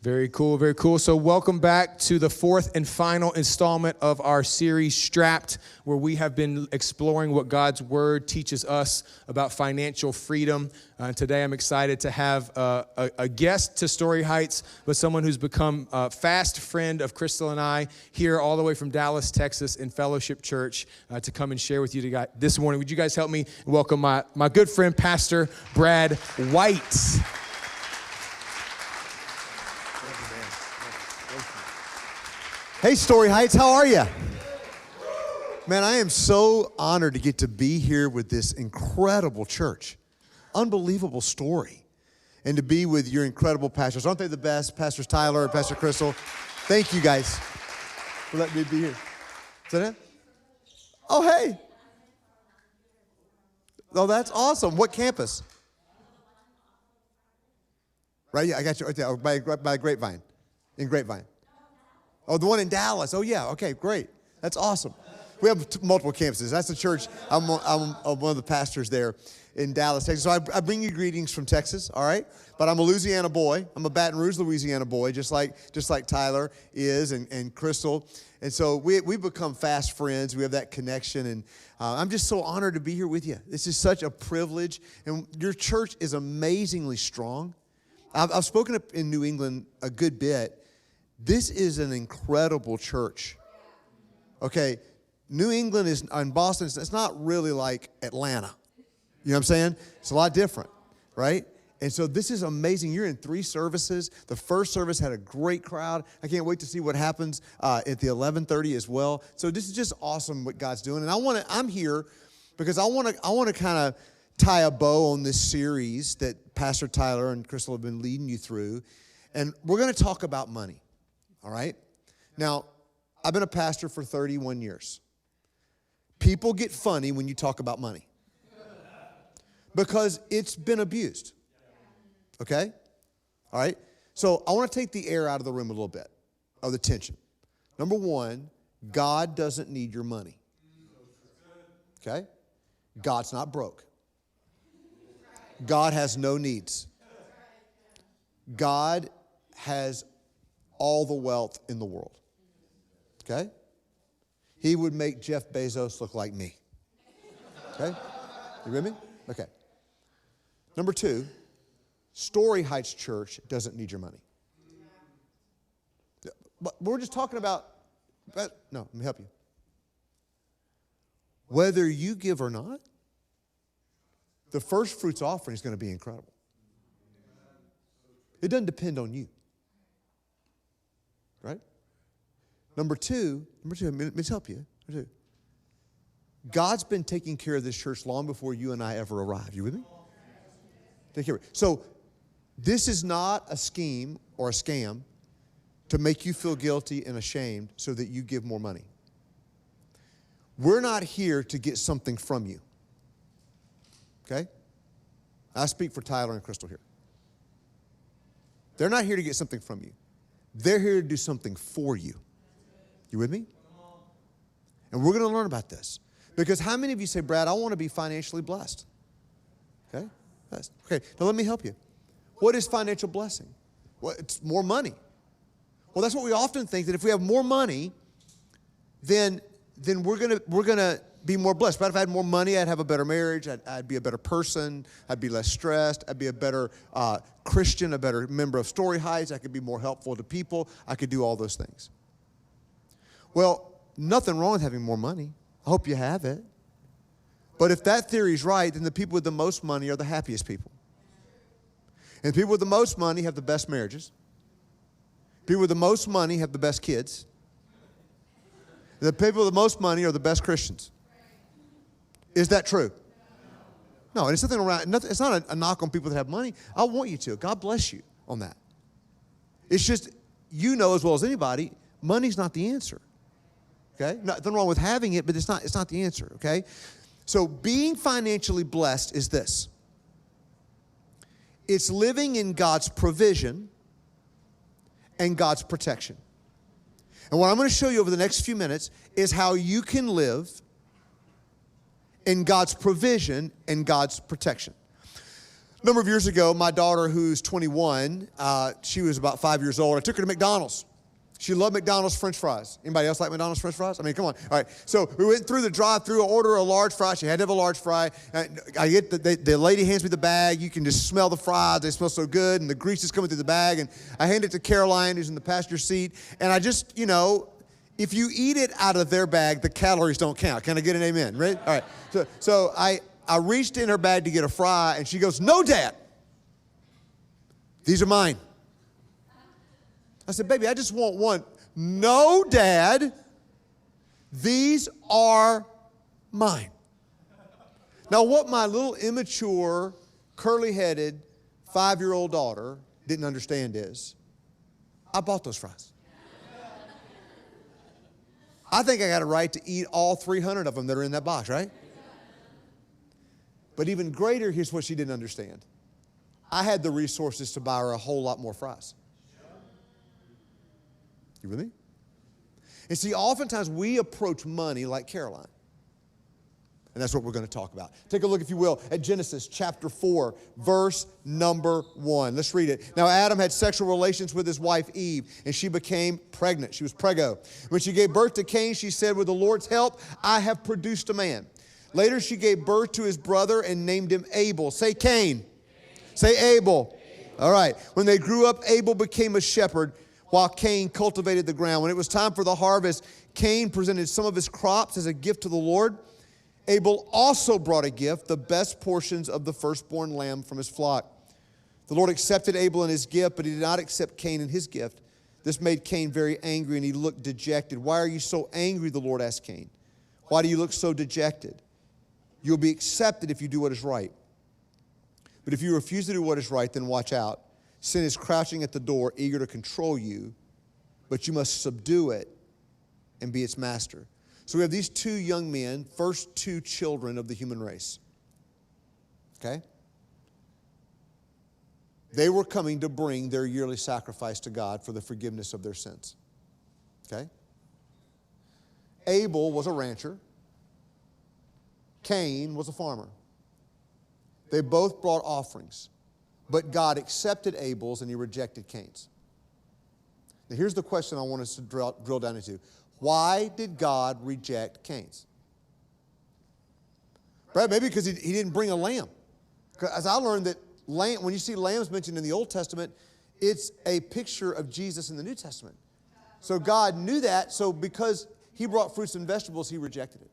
Very cool, very cool. So welcome back to the fourth and final installment of our series, Strapped, where we have been exploring what God's Word teaches us about financial freedom. Today I'm excited to have a guest to Story Heights, but someone who's become a fast friend of Crystal and I here all the way from Dallas, Texas in Fellowship Church to come and share with you this morning. Would you guys help me welcome my good friend, Pastor Brad White. Hey, Story Heights, how are you? Man, I am so honored to get to be here with this incredible church. Unbelievable story. And to be with your incredible pastors. Aren't they the best? Pastors Tyler and Pastor Crystal. Thank you guys for letting me be here. Is that it? Oh, hey. Oh, that's awesome. What campus? Right, yeah, I got you right there. By Grapevine. In Grapevine. Oh, the one in Dallas. Oh, yeah. Okay, great. That's awesome. We have multiple campuses. That's the church. I'm one of the pastors there in Dallas, Texas. So I bring you greetings from Texas, all right? But I'm a Louisiana boy. I'm a Baton Rouge, Louisiana boy, just like Tyler is and Crystal. And so we've become fast friends. We have that connection. And I'm just so honored to be here with you. This is such a privilege. And your church is amazingly strong. I've spoken up in New England a good bit. This is an incredible church. Okay, New England and Boston, it's not really like Atlanta. You know what I'm saying? It's a lot different, right? And so this is amazing. You're in 3 services. The first service had a great crowd. I can't wait to see what happens at the 11:30 as well. So this is just awesome what God's doing. And I'm here because I want to kind of tie a bow on this series that Pastor Tyler and Crystal have been leading you through. And we're going to talk about money. All right? Now, I've been a pastor for 31 years. People get funny when you talk about money because it's been abused. Okay? All right? So I want to take the air out of the room a little bit, of the tension. Number 1, God doesn't need your money. Okay? God's not broke. God has no needs. God has all the wealth in the world. Okay? He would make Jeff Bezos look like me. Okay? You with me? Okay. Number 2, StoryHeights Church doesn't need your money. But we're just talking about, no, let me help you. Whether you give or not, the first fruits offering is going to be incredible. It doesn't depend on you. Right? Number two, let me help you. Number 2, God's been taking care of this church long before you and I ever arrived. You with me? Take care of it. So this is not a scheme or a scam to make you feel guilty and ashamed so that you give more money. We're not here to get something from you. Okay? I speak for Tyler and Crystal here. They're not here to get something from you. They're here to do something for you. You with me? And we're going to learn about this. Because how many of you say, Brad, I want to be financially blessed? Okay? Okay, now let me help you. What is financial blessing? Well, it's more money. Well, that's what we often think, that if we have more money, then we're gonna be more blessed. But if I had more money, I'd have a better marriage, I'd be a better person, I'd be less stressed, I'd be a better Christian, a better member of Story Heights, I could be more helpful to people, I could do all those things. Well, nothing wrong with having more money. I hope you have it. But if that theory is right, then the people with the most money are the happiest people. And the people with the most money have the best marriages. People with the most money have the best kids. The people with the most money are the best Christians. Is that true? No, and it's nothing around. It's not a knock on people that have money. I want you to. God bless you on that. It's just, you know as well as anybody, money's not the answer. Okay? Nothing wrong with having it, but it's not the answer. Okay? So being financially blessed is this. It's living in God's provision and God's protection. And what I'm going to show you over the next few minutes is how you can live in God's provision and God's protection. A number of years ago, my daughter, who's 21, she was about 5 years old. I took her to McDonald's. She loved McDonald's French fries. Anybody else like McDonald's French fries? I mean, come on. All right. So we went through the drive-thru, order a large fry. She had to have a large fry. I get the lady hands me the bag. You can just smell the fries. They smell so good, and the grease is coming through the bag. And I hand it to Caroline, who's in the passenger seat. And I just, if you eat it out of their bag, the calories don't count. Can I get an amen? Ready? All right. So I reached in her bag to get a fry, and she goes, "No, Dad. These are mine." I said, "Baby, I just want one." "No, Dad. These are mine." Now, what my little immature, curly-headed 5-year-old daughter didn't understand is, I bought those fries. I think I got a right to eat all 300 of them that are in that box, right? But even greater, here's what she didn't understand. I had the resources to buy her a whole lot more fries. You with me? And see, oftentimes we approach money like Caroline. And that's what we're going to talk about. Take a look, if you will, at Genesis chapter 4, verse number 1. Let's read it. Now, Adam had sexual relations with his wife Eve, and she became pregnant. She was prego. When she gave birth to Cain, she said, "With the Lord's help, I have produced a man." Later, she gave birth to his brother and named him Abel. Say Cain. Say Abel. All right. When they grew up, Abel became a shepherd, while Cain cultivated the ground. When it was time for the harvest, Cain presented some of his crops as a gift to the Lord. Abel also brought a gift, the best portions of the firstborn lamb from his flock. The Lord accepted Abel and his gift, but he did not accept Cain and his gift. This made Cain very angry, and he looked dejected. "Why are you so angry?" the Lord asked Cain. "Why do you look so dejected? You'll be accepted if you do what is right. But if you refuse to do what is right, then watch out. Sin is crouching at the door, eager to control you, but you must subdue it and be its master." So we have these two young men, first two children of the human race. Okay? They were coming to bring their yearly sacrifice to God for the forgiveness of their sins. Okay? Abel was a rancher. Cain was a farmer. They both brought offerings. But God accepted Abel's and he rejected Cain's. Now here's the question I want us to drill down into. Why did God reject Cain's? Right? Maybe because he didn't bring a lamb. As I learned that when you see lambs mentioned in the Old Testament, it's a picture of Jesus in the New Testament. So God knew that, so because he brought fruits and vegetables, he rejected it.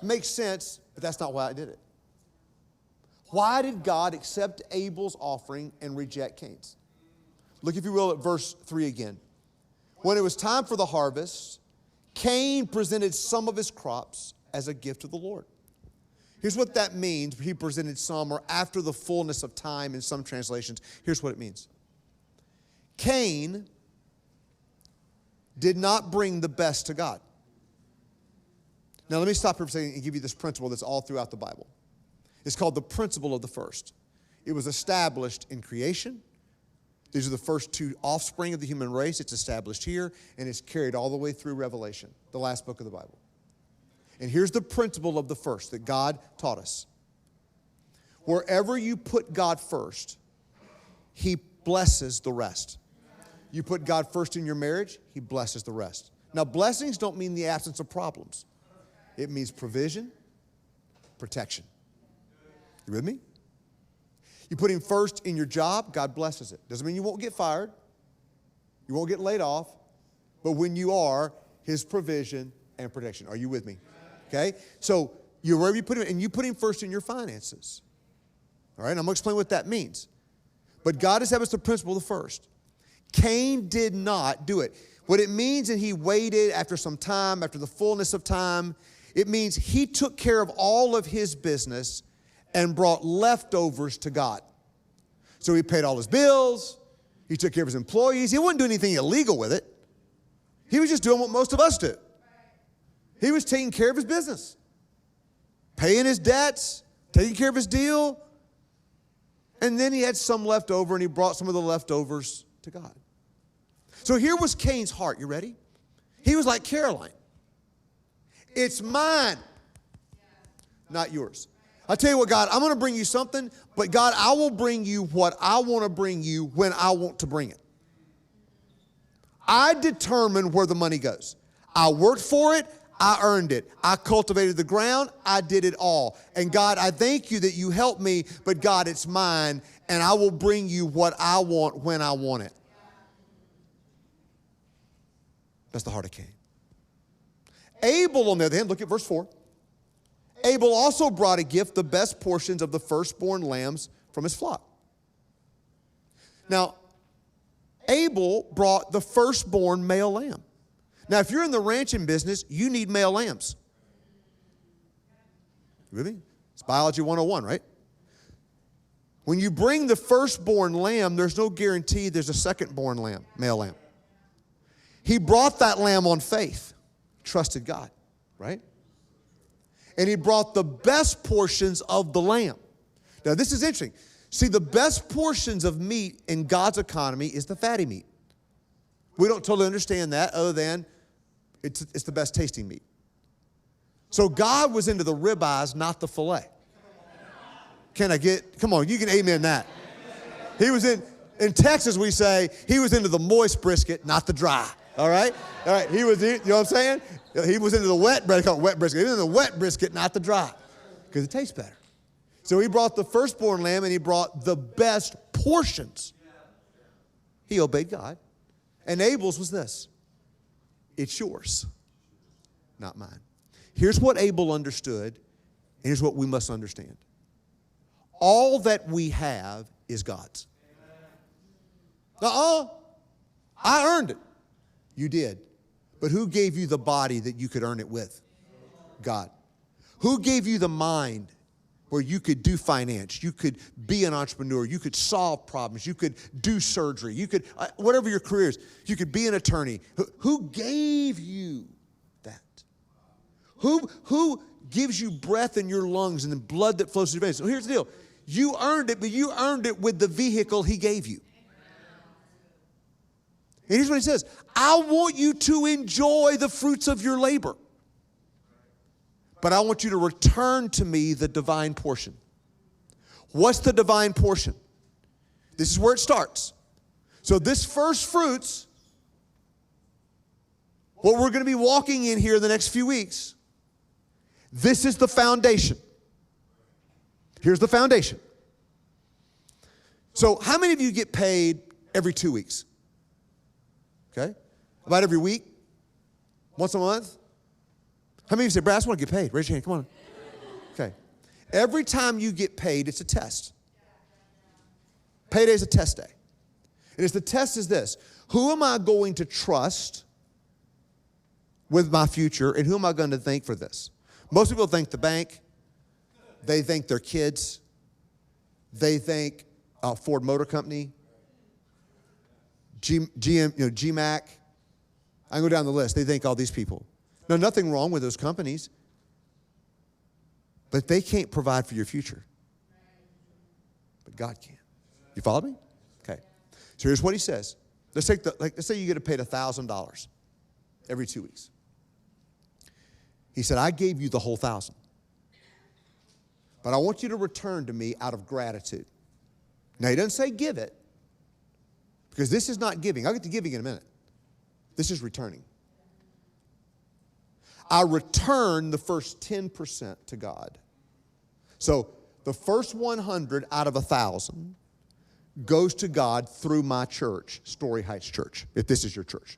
Makes sense, but that's not why I did it. Why did God accept Abel's offering and reject Cain's? Look, if you will, at verse 3 again. When it was time for the harvest, Cain presented some of his crops as a gift to the Lord. Here's what that means. He presented some, or after the fullness of time in some translations. Here's what it means. Cain did not bring the best to God. Now, let me stop here for a second and give you this principle that's all throughout the Bible. It's called the principle of the first. It was established in creation. These are the first two offspring of the human race. It's established here, and it's carried all the way through Revelation, the last book of the Bible. And here's the principle of the first that God taught us. Wherever you put God first, he blesses the rest. You put God first in your marriage, he blesses the rest. Now, blessings don't mean the absence of problems. It means provision, protection. You with me? You put him first in your job, God blesses it. Doesn't mean you won't get fired. You won't get laid off. But when you are, his provision and protection. Are you with me? Okay? So, wherever you put him, and you put him first in your finances. All right? I'm going to explain what that means. But God established the principle of the first. Cain did not do it. What it means that he waited after some time, after the fullness of time, it means he took care of all of his business and brought leftovers to God. So he paid all his bills. He took care of his employees. He wouldn't do anything illegal with it. He was just doing what most of us do. He was taking care of his business, paying his debts, taking care of his deal. And then he had some left over, and he brought some of the leftovers to God. So here was Cain's heart. You ready? He was like Caroline. It's mine, not yours. I tell you what, God, I'm going to bring you something, but God, I will bring you what I want to bring you when I want to bring it. I determine where the money goes. I worked for it. I earned it. I cultivated the ground. I did it all. And God, I thank you that you helped me, but God, it's mine, and I will bring you what I want when I want it. That's the heart of Cain. Abel, on the other hand, look at verse 4. Abel also brought a gift, the best portions of the firstborn lambs from his flock. Now, Abel brought the firstborn male lamb. Now, if you're in the ranching business, you need male lambs. You with me? It's biology 101, right? When you bring the firstborn lamb, there's no guarantee there's a secondborn lamb, male lamb. He brought that lamb on faith, trusted God, right? And he brought the best portions of the lamb. Now, this is interesting. See, the best portions of meat in God's economy is the fatty meat. We don't totally understand that other than it's the best tasting meat. So God was into the ribeyes, not the filet. Come on, you can amen that. He was in Texas we say, he was into the moist brisket, not the dry. All right? All right, you know what I'm saying? He was into the wet brisket, called wet brisket. He was into the wet brisket, not the dry, because it tastes better. So he brought the firstborn lamb and he brought the best portions. He obeyed God. And Abel's was this: it's yours, not mine. Here's what Abel understood, and here's what we must understand. All that we have is God's. I earned it. You did. But who gave you the body that you could earn it with? God. Who gave you the mind where you could do finance, you could be an entrepreneur, you could solve problems, you could do surgery, you could, whatever your career is, you could be an attorney. Who gave you that? Who gives you breath in your lungs and the blood that flows through your veins? So here's the deal. You earned it, but you earned it with the vehicle he gave you. And here's what he says: I want you to enjoy the fruits of your labor, but I want you to return to me the divine portion. What's the divine portion? This is where it starts. So this first fruits, what we're going to be walking in here the next few weeks, this is the foundation. Here's the foundation. So how many of you get paid every 2 weeks? Okay? About every week? Once a month? How many of you say, Brad, I just want to get paid? Raise your hand. Come on. Okay. Every time you get paid, it's a test. Payday is a test day. And the test is this: who am I going to trust with my future, and who am I going to thank for this? Most people thank the bank. They thank their kids. They thank Ford Motor Company, GM, GMAC. I can go down the list. They thank all these people. Now, nothing wrong with those companies, but they can't provide for your future. But God can. You follow me? Okay. So here's what he says. Let's say you get paid $1,000 every 2 weeks. He said, I gave you the whole 1,000. But I want you to return to me out of gratitude. Now, he doesn't say give it, because this is not giving. I'll get to giving in a minute. This is returning. I return the first 10% to God. So the first 100 out of 1,000 goes to God through my church, StoryHeights Church, if this is your church.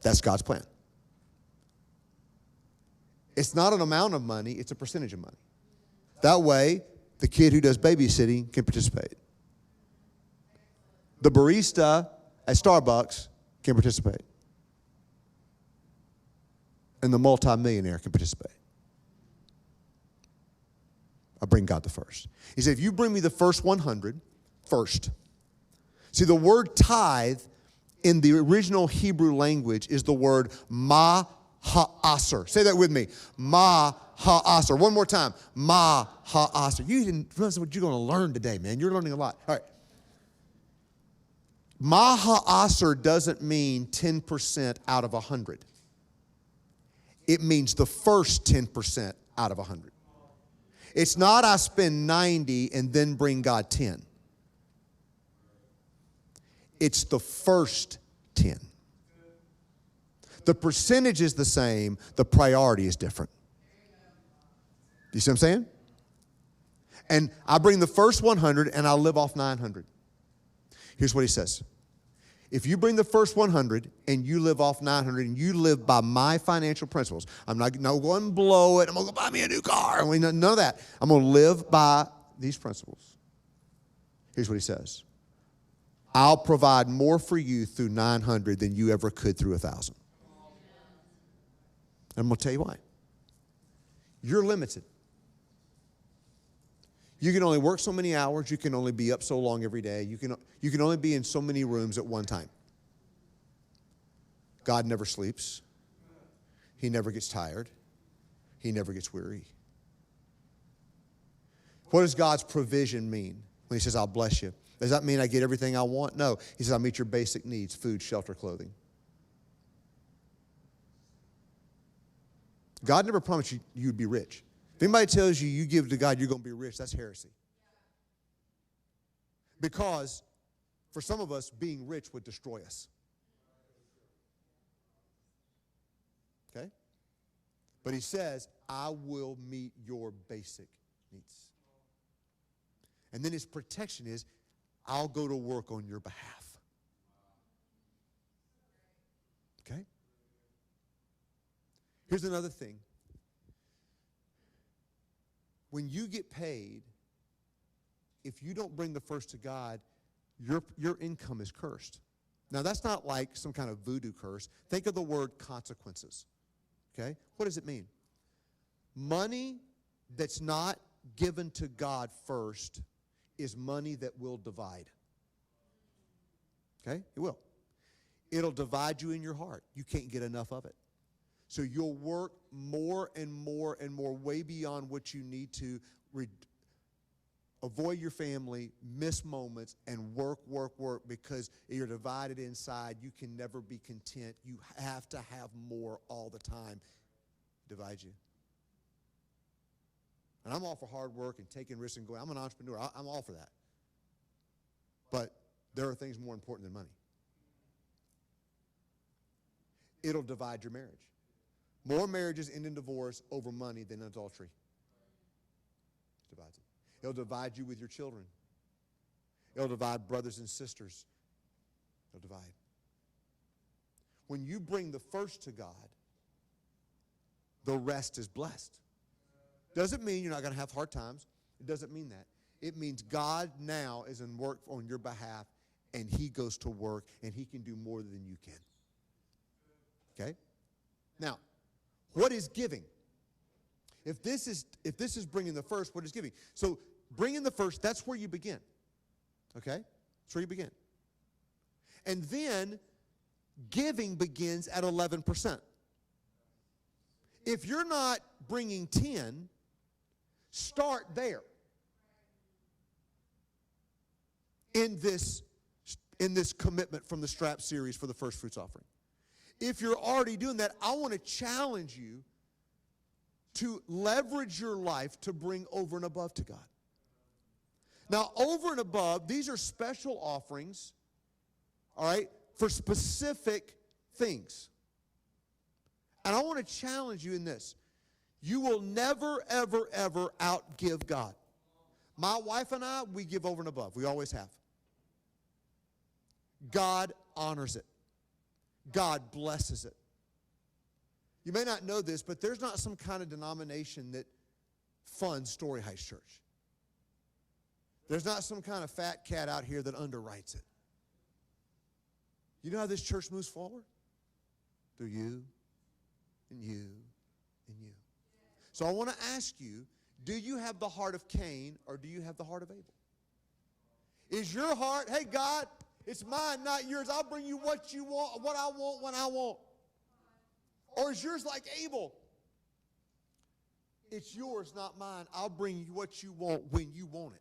That's God's plan. It's not an amount of money, it's a percentage of money. That way, the kid who does babysitting can participate. The barista at Starbucks can participate. And the multimillionaire can participate. I bring God the first. He said, if you bring me the first 100 first. See, the word tithe in the original Hebrew language is the word ma-ha-aser. Say that with me. Ma-ha-aser. One more time. Ma-ha-aser. You didn't realize what you're going to learn today, man. You're learning a lot. All right. Ma-ha-aser doesn't mean 10% out of 100. It means the first 10% out of 100. It's not I spend 90 and then bring God 10. It's the first 10. The percentage is the same. The priority is different. You see what I'm saying? And I bring the first 100 and I live off 900. Here's what he says. If you bring the first 100 and you live off 900 and you live by my financial principles, I'm not going to blow it. I'm going to go buy me a new car. None of that. I'm going to live by these principles. Here's what he says. I'll provide more for you through 900 than you ever could through 1,000. I'm going to tell you why. You're limited. You can only work so many hours. You can only be up so long every day. You can only be in so many rooms at one time. God never sleeps. He never gets tired. He never gets weary. What does God's provision mean when he says, I'll bless you? Does that mean I get everything I want? No. He says, I'll meet your basic needs, food, shelter, clothing. God never promised you'd be rich. If anybody tells you you give to God, you're going to be rich, that's heresy. Because for some of us, being rich would destroy us. Okay? But he says, I will meet your basic needs. And then his protection is, I'll go to work on your behalf. Okay? Here's another thing. When you get paid, if you don't bring the first to God, your income is cursed. Now, that's not like some kind of voodoo curse. Think of the word consequences. Okay? What does it mean? Money that's not given to God first is money that will divide. Okay? It will. It'll divide you in your heart. You can't get enough of it. So you'll work more and more and more, way beyond what you need to avoid your family, miss moments, and work because you're divided inside. You can never be content. You have to have more all the time. Divide you. And I'm all for hard work and taking risks and going. I'm an entrepreneur. I'm all for that. But there are things more important than money. It'll divide your marriage. More marriages end in divorce over money than adultery. It divides it. It'll divide you with your children. It'll divide brothers and sisters. It'll divide. When you bring the first to God, the rest is blessed. Doesn't mean you're not going to have hard times. It doesn't mean that. It means God now is in work on your behalf, and he goes to work, and he can do more than you can. Okay? Now, what is giving? If this is bringing the first, what is giving? So bringing the first, that's where you begin. Okay? That's where you begin. And then giving begins at 11%. If you're not bringing 10, start there. In this commitment from the Strap series for the first fruits offering. If you're already doing that, I want to challenge you to leverage your life to bring over and above to God. Now, over and above, these are special offerings, all right, for specific things. And I want to challenge you in this. You will never, ever, ever outgive God. My wife and I, we give over and above. We always have. God honors it. God blesses it. You may not know this, but there's not some kind of denomination that funds StoryHeights Church. There's not some kind of fat cat out here that underwrites it. You know how this church moves forward? Through you and you and you. So I want to ask you, do you have the heart of Cain or do you have the heart of Abel? Is your heart, hey God, it's mine, not yours. I'll bring you what you want, what I want, when I want. Or is yours like Abel? It's yours, not mine. I'll bring you what you want when you want it.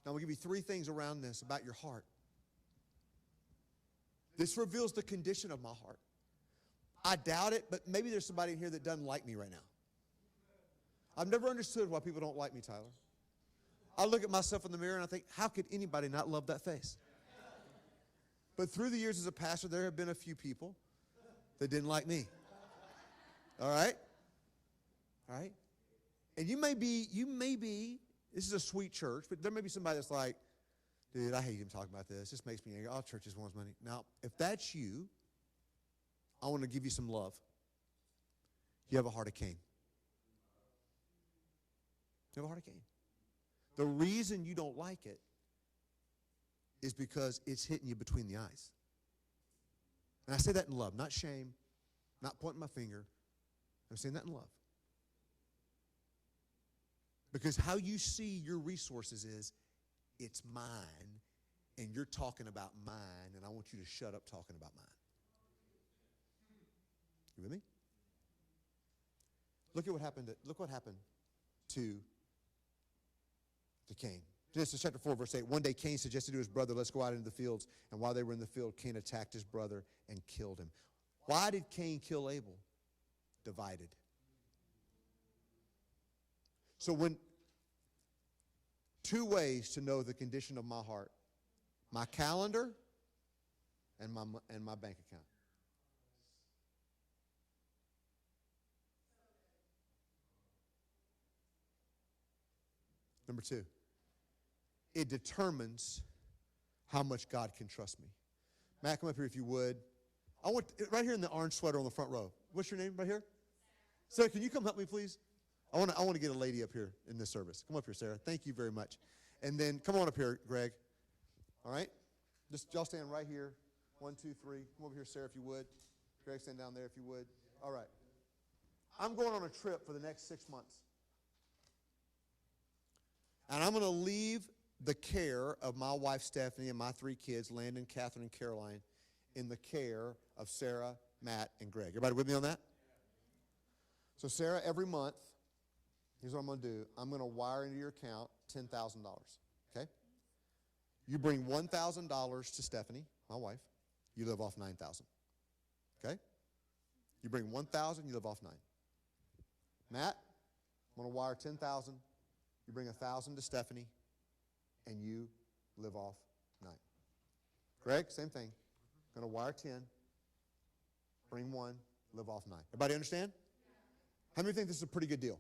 Now, I'm going to give you 3 things around this about your heart. This reveals the condition of my heart. I doubt it, but maybe there's somebody in here that doesn't like me right now. I've never understood why people don't like me, Tyler. I look at myself in the mirror and I think, how could anybody not love that face? But through the years as a pastor, there have been a few people that didn't like me. All right? All right? And you may be, this is a sweet church, but there may be somebody that's like, dude, I hate him talking about this. This makes me angry. All churches want money. Now, if that's you, I want to give you some love. You have a heart of Cain. You have a heart of Cain. The reason you don't like it is because it's hitting you between the eyes. And I say that in love, not shame, not pointing my finger. I'm saying that in love. Because how you see your resources is, it's mine, and you're talking about mine, and I want you to shut up talking about mine. You with me? Look what happened to Cain. Genesis chapter 4, verse 8. One day Cain suggested to his brother, let's go out into the fields. And while they were in the field, Cain attacked his brother and killed him. Why did Cain kill Abel? Divided. So two ways to know the condition of my heart. My calendar and my bank account. Number two, it determines how much God can trust me. Matt, come up here if you would. I want right here in the orange sweater on the front row. What's your name right here? Sarah, can you come help me, please? I want to get a lady up here in this service. Come up here, Sarah. Thank you very much. And then come on up here, Greg. All right? Just y'all stand right here. 1, 2, 3. Come over here, Sarah, if you would. Greg, stand down there if you would. All right. I'm going on a trip for the next 6 months. And I'm going to leave the care of my wife, Stephanie, and my 3 kids, Landon, Catherine, and Caroline, in the care of Sarah, Matt, and Greg. Everybody with me on that? So, Sarah, every month, here's what I'm going to do. I'm going to wire into your account $10,000, okay? You bring $1,000 to Stephanie, my wife. You live off $9,000, okay? You bring $1,000, you live off $9,000. Matt, I'm going to wire $10,000. You bring $1,000 to Stephanie, and you live off $9,000. Greg, same thing. Going to wire 10, bring 1, live off 9. Everybody understand? How many think this is a pretty good deal?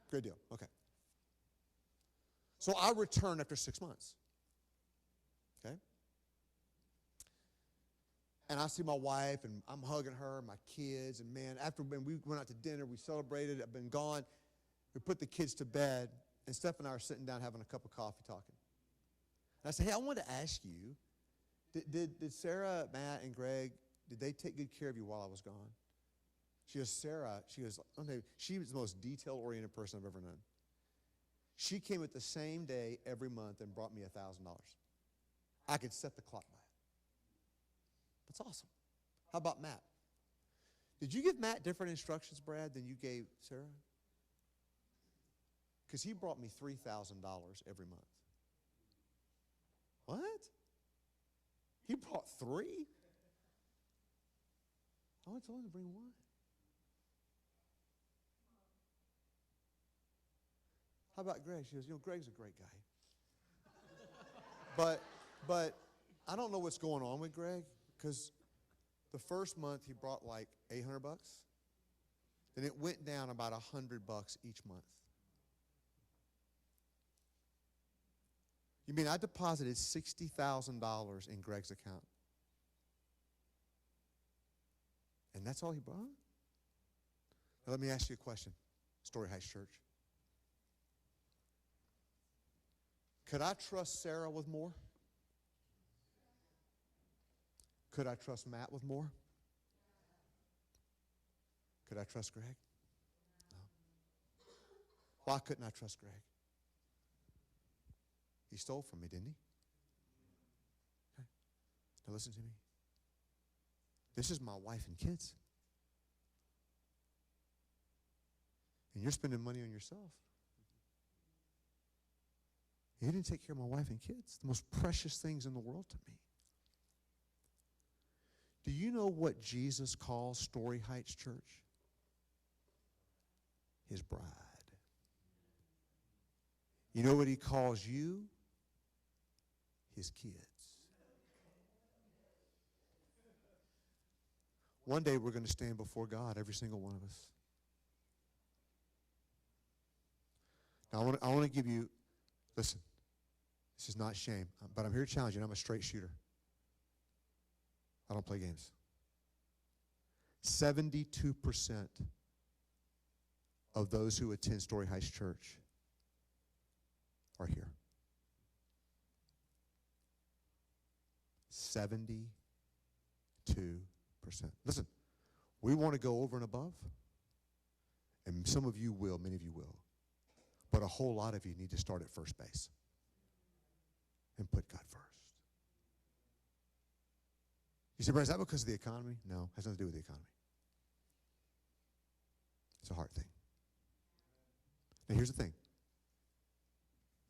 Good deal. Okay. So I return after 6 months. Okay? And I see my wife, and I'm hugging her, my kids, and man, after when we went out to dinner, we celebrated, I've been gone. We put the kids to bed, and Steph and I are sitting down having a cup of coffee talking. And I said, hey, I wanted to ask you, did Sarah, Matt, and Greg, did they take good care of you while I was gone? She goes, Sarah, she was the most detail-oriented person I've ever known. She came at the same day every month and brought me $1,000. I could set the clock by it. That's awesome. How about Matt? Did you give Matt different instructions, Brad, than you gave Sarah? Because he brought me $3,000 every month. What? He brought 3? I only told him to bring 1. How about Greg? She goes, Greg's a great guy. But I don't know what's going on with Greg, because the first month he brought like $800. Then it went down about $100 each month. You mean I deposited $60,000 in Greg's account? And that's all he brought? Now let me ask you a question, StoryHeights Church. Could I trust Sarah with more? Could I trust Matt with more? Could I trust Greg? No. Why couldn't I trust Greg? He stole from me, didn't he? Okay. Now listen to me. This is my wife and kids. And you're spending money on yourself. You didn't take care of my wife and kids, the most precious things in the world to me. Do you know what Jesus calls StoryHeights Church? his bride. You know what he calls you? His kids. One day we're going to stand before God, every single one of us. Now I want to give you, listen, this is not shame, but I'm here to challenge you, and I'm a straight shooter. I don't play games. 72% of those who attend StoryHeights Church are here. 72%. Listen, we want to go over and above, and some of you will, many of you will, but a whole lot of you need to start at first base and put God first. You say, Brad, is that because of the economy? No, it has nothing to do with the economy. It's a heart thing. Now, here's the thing.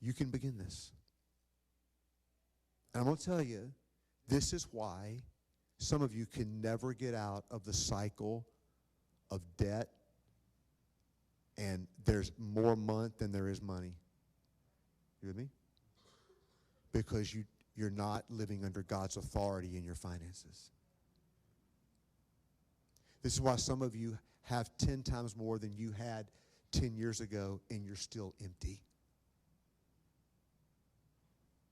You can begin this. And I'm going to tell you, this is why some of you can never get out of the cycle of debt, and there's more month than there is money. You with me? Because you're not living under God's authority in your finances. This is why some of you have 10 times more than you had 10 years ago, and you're still empty.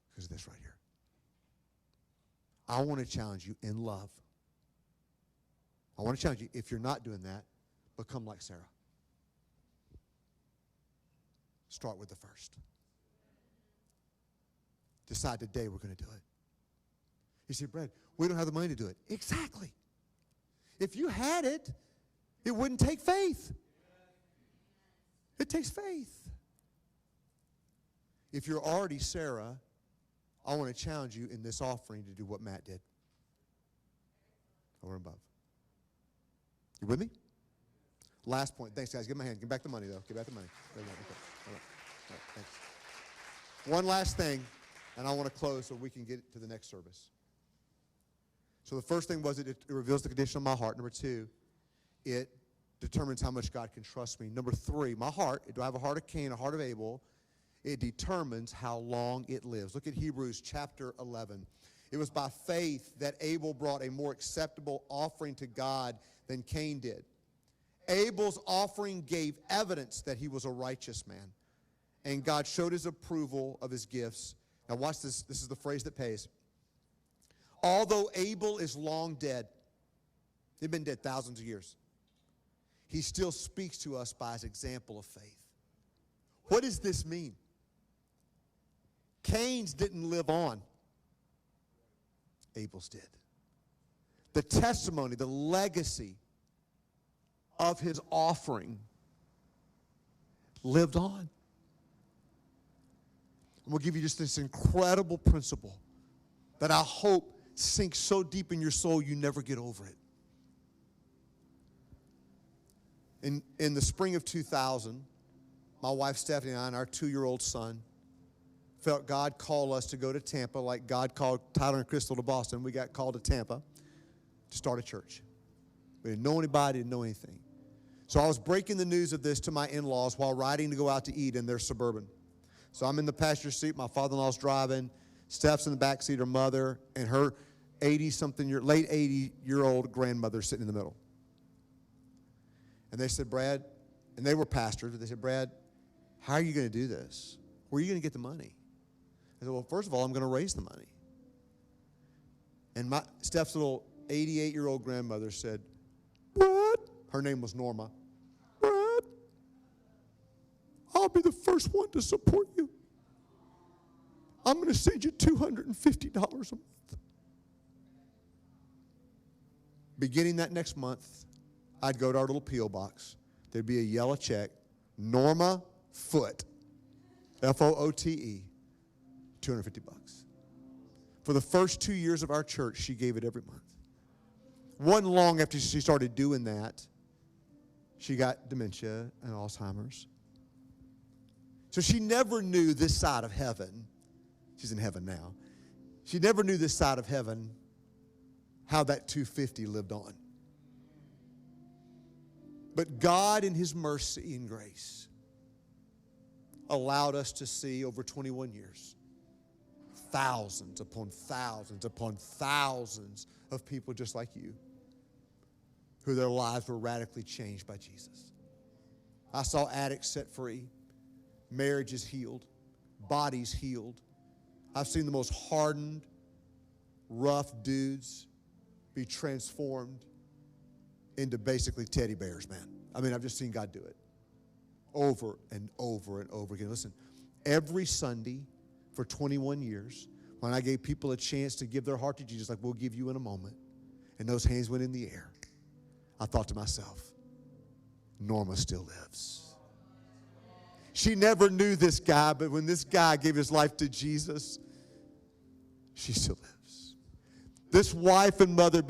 Because of this right here. I want to challenge you in love. I want to challenge you, if you're not doing that, become like Sarah. Start with the first. Decide today we're going to do it. You say, Brad, we don't have the money to do it. Exactly. If you had it, it wouldn't take faith. It takes faith. If you're already Sarah, I want to challenge you in this offering to do what Matt did. Over and above. You with me? Last point. Thanks, guys. Give me a hand. Give back the money, though. Give back the money. Okay. All right. Thanks. One last thing, and I want to close so we can get to the next service. So the first thing was it reveals the condition of my heart. Number two, it determines how much God can trust me. Number three, my heart. Do I have a heart of Cain, a heart of Abel? It determines how long it lives. Look at Hebrews chapter 11. It was by faith that Abel brought a more acceptable offering to God than Cain did. Abel's offering gave evidence that he was a righteous man, and God showed his approval of his gifts. Now watch this. This is the phrase that pays. Although Abel is long dead, they've been dead thousands of years, he still speaks to us by his example of faith. What does this mean? Cain's didn't live on. Abel's did. The testimony, the legacy of his offering lived on. And we'll give you just this incredible principle that I hope sinks so deep in your soul you never get over it. In the spring of 2000, my wife Stephanie and I and our 2-year-old son felt God call us to go to Tampa like God called Tyler and Crystal to Boston. We got called to Tampa to start a church. We didn't know anybody, didn't know anything. So I was breaking the news of this to my in-laws while riding to go out to eat in their Suburban. So I'm in the passenger seat, my father-in-law's driving, Steph's in the back seat, her late 80-year-old grandmother sitting in the middle. And they said, Brad, and they were pastors, they said, Brad, how are you going to do this? Where are you going to get the money? I said, well, first of all, I'm going to raise the money. And Steph's little 88-year-old grandmother said, Brad, her name was Norma, Brad, I'll be the first one to support you. I'm going to send you $250 a month. Beginning that next month, I'd go to our little P.O. box. There'd be a yellow check, Norma Foote, F-O-O-T-E, $250. For the first 2 years of our church, she gave it every month. Wasn't long after she started doing that, she got dementia and Alzheimer's. So she never knew this side of heaven. She's in heaven now. She never knew this side of heaven how that $250 lived on. But God in His mercy and grace allowed us to see over 21 years thousands upon thousands upon thousands of people just like you who their lives were radically changed by Jesus. I saw addicts set free, marriages healed, bodies healed. I've seen the most hardened, rough dudes be transformed into basically teddy bears, man. I mean, I've just seen God do it over and over and over again. Listen, every Sunday for 21 years, when I gave people a chance to give their heart to Jesus, like we'll give you in a moment, and those hands went in the air, I thought to myself, Norma still lives. She never knew this guy, but when this guy gave his life to Jesus, she still lives. This wife and mother